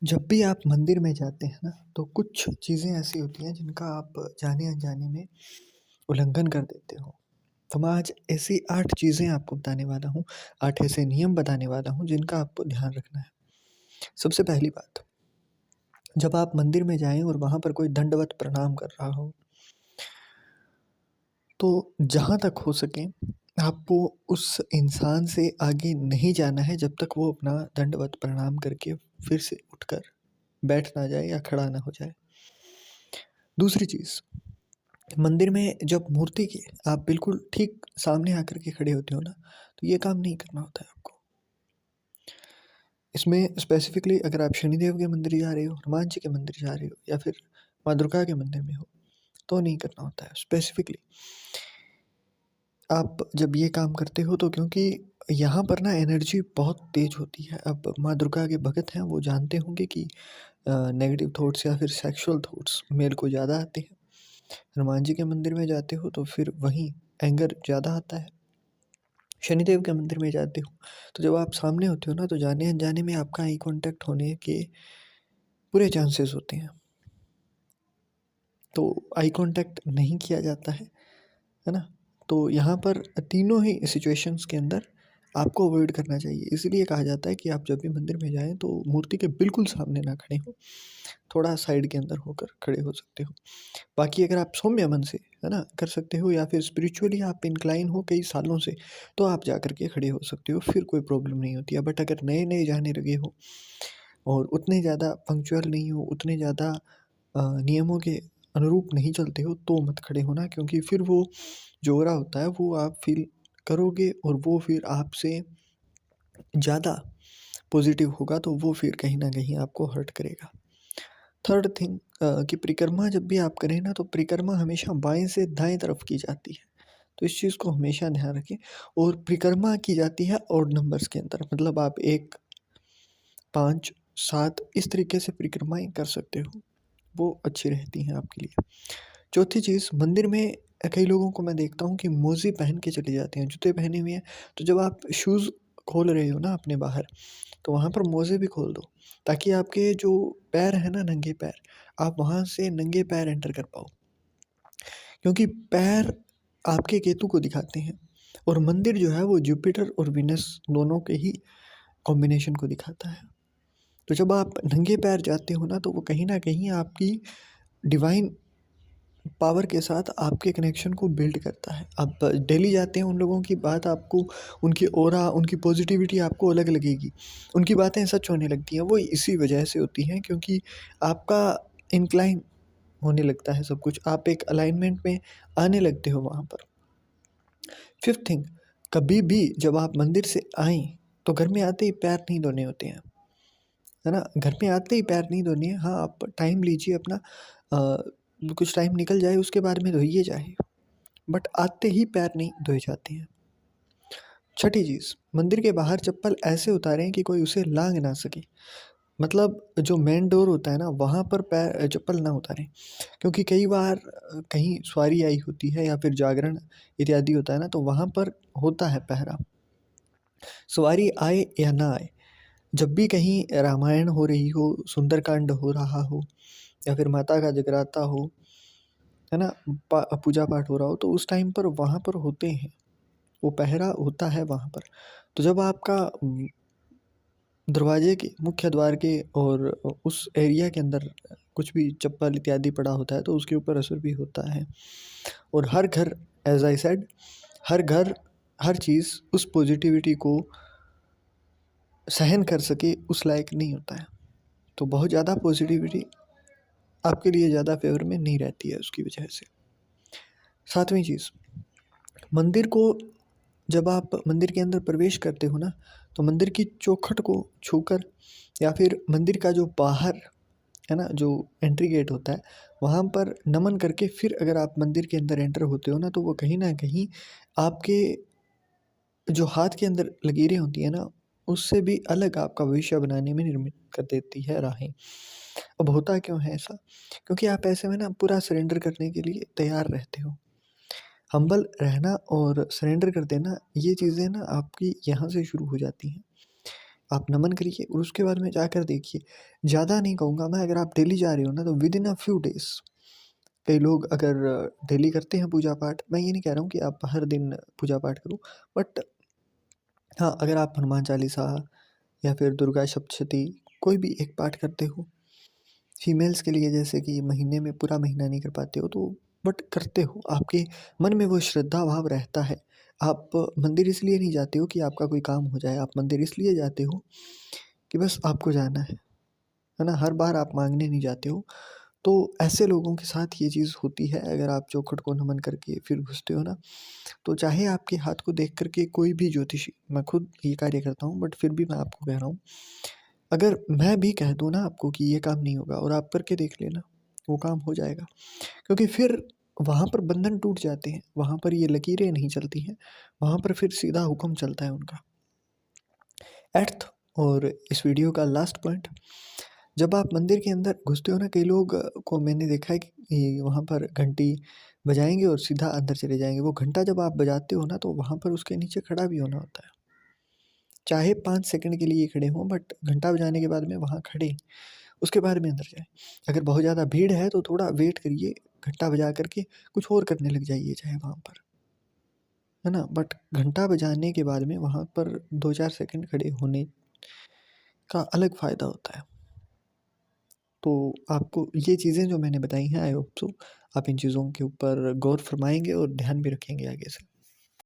जब भी आप मंदिर में जाते हैं ना, तो कुछ चीज़ें ऐसी होती हैं जिनका आप जाने-अनजाने में उल्लंघन कर देते हो। तो मैं आज ऐसी 8 चीज़ें आपको बताने वाला हूँ, 8 ऐसे नियम बताने वाला हूँ जिनका आपको ध्यान रखना है। सबसे पहली बात, जब आप मंदिर में जाएँ और वहाँ पर कोई दंडवत प्रणाम कर रहा हो, तो जहाँ तक हो सके आपको उस इंसान से आगे नहीं जाना है जब तक वो अपना दंडवत प्रणाम करके फिर से उठकर बैठ ना जाए या खड़ा ना हो जाए। दूसरी चीज़, मंदिर में जब मूर्ति के आप बिल्कुल ठीक सामने आकर के खड़े होते हो ना, तो ये काम नहीं करना होता है आपको। इसमें स्पेसिफ़िकली अगर आप शनिदेव के मंदिर जा रहे हो, हनुमान जी के मंदिर जा रहे हो या फिर माँ दुर्गा के मंदिर में हो, तो नहीं करना होता है स्पेसिफ़िकली। आप जब ये काम करते हो तो क्योंकि यहाँ पर ना एनर्जी बहुत तेज़ होती है। अब माँ दुर्गा के भगत हैं, वो जानते होंगे कि नेगेटिव थॉट्स या फिर सेक्सुअल थॉट्स मेल को ज़्यादा आते हैं। हनुमान जी के मंदिर में जाते हो तो फिर वहीं एंगर ज़्यादा आता है। शनिदेव के मंदिर में जाते हो, तो जब आप सामने होते हो ना, तो जाने-अनजाने में आपका आई कॉन्टैक्ट होने के पूरे चांसेस होते हैं। तो आई कॉन्टैक्ट नहीं किया जाता है ना? तो यहाँ पर तीनों ही सिचुएशंस के अंदर आपको अवॉइड करना चाहिए। इसीलिए कहा जाता है कि आप जब भी मंदिर में जाएँ तो मूर्ति के बिल्कुल सामने ना खड़े हों, थोड़ा साइड के अंदर होकर खड़े हो सकते हो। बाकी अगर आप सौम्य मन से, है ना, कर सकते हो या फिर स्पिरिचुअली आप इंक्लाइन हो कई सालों से, तो आप जा कर के खड़े हो सकते हो, फिर कोई प्रॉब्लम नहीं होती है। बट अगर नए-नए जाने लगे हो और उतने ज़्यादा पंक्चुअल नहीं हो, उतने ज़्यादा नियमों के अनुरूप नहीं चलते हो, तो मत खड़े होना, क्योंकि फिर वो जो हो रहा होता है वो आप फ़ील करोगे और वो फिर आपसे ज़्यादा पॉज़िटिव होगा, तो वो फिर कहीं न कहीं आपको हर्ट करेगा। थर्ड थिंग, कि परिक्रमा जब भी आप करें ना, तो परिक्रमा हमेशा बाएँ से दाएँ तरफ की जाती है। तो इस चीज़ को हमेशा ध्यान रखें। और परिक्रमा की जाती है ऑड नंबर्स के अंदर, मतलब आप 1, 5, 7 इस तरीके से परिक्रमाएँ कर सकते हो, वो अच्छी रहती हैं आपके लिए। चौथी चीज़, मंदिर में कई लोगों को मैं देखता हूँ कि मोज़े पहन के चले जाते हैं, जूते पहने हुए हैं, तो जब आप शूज़ खोल रहे हो ना अपने बाहर, तो वहाँ पर मोज़े भी खोल दो, ताकि आपके जो पैर हैं ना, नंगे पैर, आप वहाँ से नंगे पैर एंटर कर पाओ। क्योंकि पैर आपके केतु को दिखाते हैं और मंदिर जो है वो जुपिटर और वीनस दोनों के ही कॉम्बिनेशन को दिखाता है। तो जब आप नंगे पैर जाते हो ना, तो वो कहीं न कहीं आपकी डिवाइन पावर के साथ आपके कनेक्शन को बिल्ड करता है। आप डेली जाते हैं, उन लोगों की बात आपको, उनकी ऑरा, उनकी पॉजिटिविटी आपको अलग लगेगी। उनकी बातें सच होने लगती हैं, वो इसी वजह से होती हैं क्योंकि आपका इंक्लाइन होने लगता है सब कुछ। आप एक अलाइनमेंट में आने लगते हो वहाँ पर। फिफ्थ थिंग, कभी भी जब आप मंदिर से आएँ, तो घर में आते ही पैर नहीं धोने होते हैं, है ना? घर में आते ही पैर नहीं धोने हैं। हाँ, आप टाइम लीजिए अपना, कुछ टाइम निकल जाए उसके बाद में धोइए जाए, बट आते ही पैर नहीं धोए जाते हैं। छठी चीज़, मंदिर के बाहर चप्पल ऐसे उतारें कि कोई उसे लांग ना सके। मतलब जो मेन डोर होता है ना, वहाँ पर पैर चप्पल ना उतारें, क्योंकि कई बार कहीं सवारी आई होती है या फिर जागरण इत्यादि होता है ना, तो वहाँ पर होता है पहरा। सवारी आए या ना आए, जब भी कहीं रामायण हो रही हो, सुंदरकांड हो रहा हो या फिर माता का जगराता हो, है ना? पूजा पाठ हो रहा हो, तो उस टाइम पर वहाँ पर होते हैं, वो पहरा होता है वहाँ पर। तो जब आपका दरवाजे के, मुख्य द्वार के और उस एरिया के अंदर कुछ भी चप्पल इत्यादि पड़ा होता है, तो उसके ऊपर असर भी होता है। और हर घर, एज़ आई सेड, हर घर, हर चीज़ उस पॉजिटिविटी को सहन कर सके उस लायक नहीं होता है। तो बहुत ज़्यादा पॉजिटिविटी आपके लिए ज़्यादा फ़ेवर में नहीं रहती है उसकी वजह से। सातवीं चीज़, मंदिर को जब आप मंदिर के अंदर प्रवेश करते हो ना, तो मंदिर की चौखट को छूकर या फिर मंदिर का जो बाहर, है ना, जो एंट्री गेट होता है, वहाँ पर नमन करके फिर अगर आप मंदिर के अंदर एंटर होते हो ना, तो वो कहीं न कहीं आपके जो हाथ के अंदर लकीरें होती हैं ना, उससे भी अलग आपका भविष्य बनाने में निर्मित कर देती है राहें। अब होता क्यों है ऐसा? क्योंकि आप ऐसे में ना पूरा सरेंडर करने के लिए तैयार रहते हो। हम्बल रहना और सरेंडर कर देना, ये चीज़ें ना आपकी यहाँ से शुरू हो जाती हैं। आप नमन करिए और उसके बाद में जाकर देखिए। ज़्यादा नहीं कहूँगा मैं, अगर आप डेली जा रहे हो ना तो विदिन अ फ्यू डेज़, कई लोग अगर डेली करते हैं पूजा पाठ, मैं ये नहीं कह रहा हूँ कि आप हर दिन पूजा पाठ करो, बट हाँ, अगर आप हनुमान चालीसा या फिर दुर्गा सप्तशती कोई भी एक पाठ करते हो, फीमेल्स के लिए जैसे कि महीने में पूरा महीना नहीं कर पाते हो तो बट करते हो, आपके मन में वो श्रद्धा भाव रहता है। आप मंदिर इसलिए नहीं जाते हो कि आपका कोई काम हो जाए, आप मंदिर इसलिए जाते हो कि बस आपको जाना है ना? हर बार आप माँगने नहीं जाते हो। तो ऐसे लोगों के साथ ये चीज़ होती है, अगर आप चौखट को नमन करके फिर घुसते हो ना, तो चाहे आपके हाथ को देख कर के कोई भी ज्योतिषी, मैं खुद ये कार्य करता हूँ बट फिर भी मैं आपको कह रहा हूँ, अगर मैं भी कह दूँ ना आपको कि ये काम नहीं होगा और आप करके देख लेना, वो काम हो जाएगा। क्योंकि फिर वहाँ पर बंधन टूट जाते हैं, वहाँ पर ये लकीरें नहीं चलती हैं, वहाँ पर फिर सीधा हुक्म चलता है उनका। एट्थ और इस वीडियो का लास्ट पॉइंट, जब आप मंदिर के अंदर घुसते हो ना, कई लोग को मैंने देखा है कि वहाँ पर घंटी बजाएँगे और सीधा अंदर चले जाएँगे। वो घंटा जब आप बजाते हो ना तो वहाँ पर उसके नीचे खड़ा भी होना होता है। चाहे 5 सेकंड के लिए खड़े हों बट घंटा बजाने के बाद में वहाँ खड़े, उसके बाद में अंदर जाएँ। अगर बहुत ज़्यादा भीड़ है तो थोड़ा वेट करिए, घंटा बजा कर के कुछ और करने लग जाइए चाहे वहाँ पर, है ना? बट घंटा बजाने के बाद में वहाँ पर 2-4 सेकंड खड़े होने का अलग फ़ायदा होता है। तो आपको ये चीज़ें जो मैंने बताई हैं, आई होप सो आप इन चीज़ों के ऊपर गौर फरमाएँगे और ध्यान भी रखेंगे आगे से।